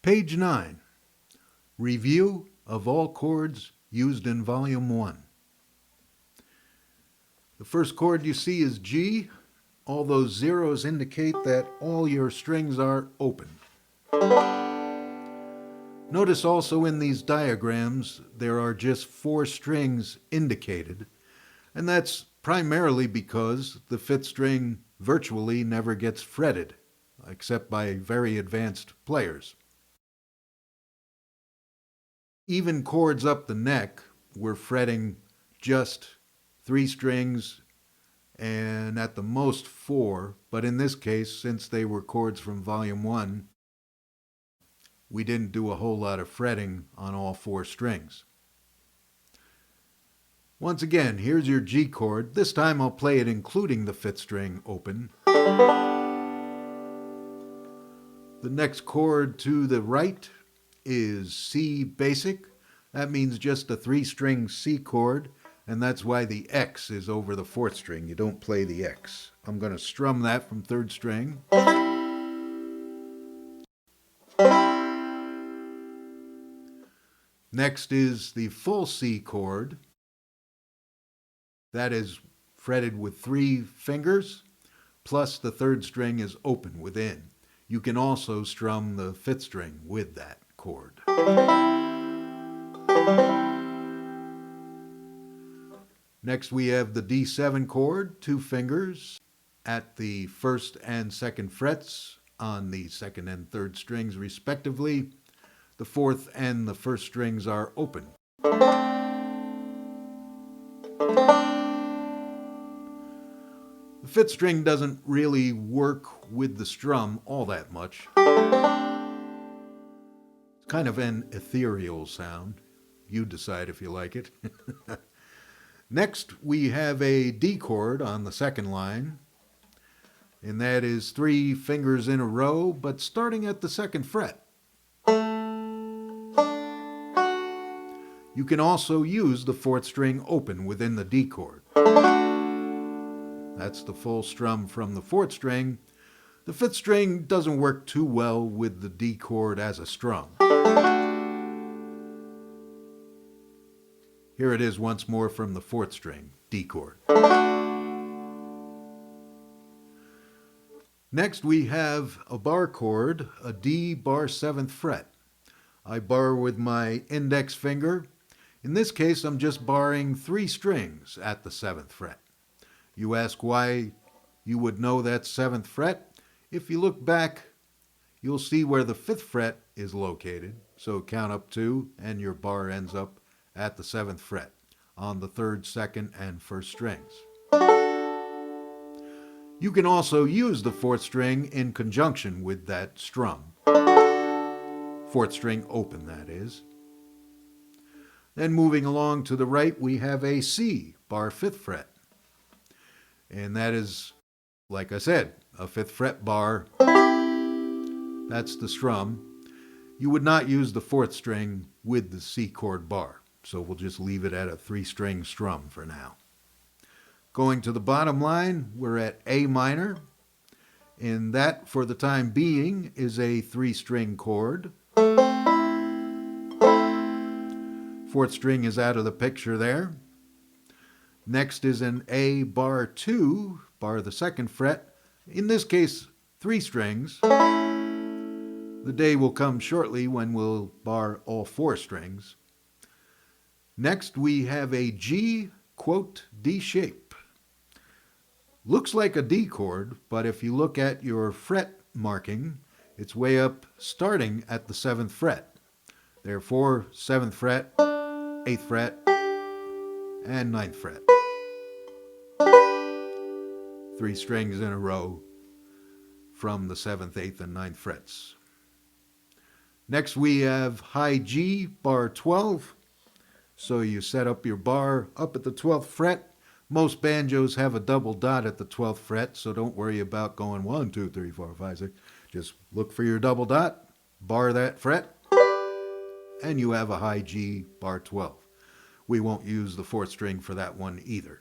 Page 9. Review of all chords used in Volume 1. The first chord you see is G. All those zeros indicate that all your strings are open. Notice also in these diagrams there are just 4 strings indicated, and that's primarily because the 5th string virtually never gets fretted, except by very advanced players. Even chords up the neck, we're fretting just 3 strings and at the most 4, but in this case, since they were chords from Volume 1, we didn't do a whole lot of fretting on all 4 strings. Once again, here's your G chord. This time I'll play it including the 5th string open. The next chord to the right is C basic. That means just a 3-string C chord, and that's why the X is over the 4th string. You don't play the X. I'm going to strum that from 3rd string. Next is the full C chord. That is fretted with 3 fingers, plus the 3rd string is open within. You can also strum the 5th string with that chord. Next we have the D7 chord, 2 fingers at the 1st and 2nd frets on the 2nd and 3rd strings respectively. The 4th and the 1st strings are open. The 5th string doesn't really work with the strum all that much. It's kind of an ethereal sound. You decide if you like it. Next, we have a D chord on the 2nd line, and that is 3 fingers in a row, but starting at the 2nd fret. You can also use the 4th string open within the D chord. That's the full strum from the 4th string. The 5th string doesn't work too well with the D chord as a strum. Here it is once more from the 4th string, D chord. Next we have a bar chord, a D bar 7th fret. I bar with my index finger. In this case, I'm just barring 3 strings at the 7th fret. You ask why you would know that 7th fret? If you look back, you'll see where the 5th fret is located. So count up 2 and your bar ends up at the 7th fret on the 3rd, 2nd, and 1st strings. You can also use the 4th string in conjunction with that strum. 4th string open, that is. Then moving along to the right, we have a C, bar 5th fret. And that is, like I said, a 5th fret bar. That's the strum. You would not use the 4th string with the C chord bar, so we'll just leave it at a 3-string strum for now. Going to the bottom line, we're at A minor, and that, for the time being, is a 3-string chord. 4th string is out of the picture there. Next is an A bar 2, bar the 2nd fret. In this case, 3 strings. The day will come shortly when we'll bar all 4 strings. Next we have a G, quote, D shape. Looks like a D chord, but if you look at your fret marking, it's way up starting at the 7th fret. Therefore, 7th fret, 8th fret, and 9th fret. 3 strings in a row from the 7th, 8th, and 9th frets. Next we have high G, bar 12. So you set up your bar up at the 12th fret. Most banjos have a double dot at the 12th fret, so don't worry about going 1, 2, 3, 4, 5, 6. Just look for your double dot, bar that fret, and you have a high G, bar 12. We won't use the 4th string for that one either.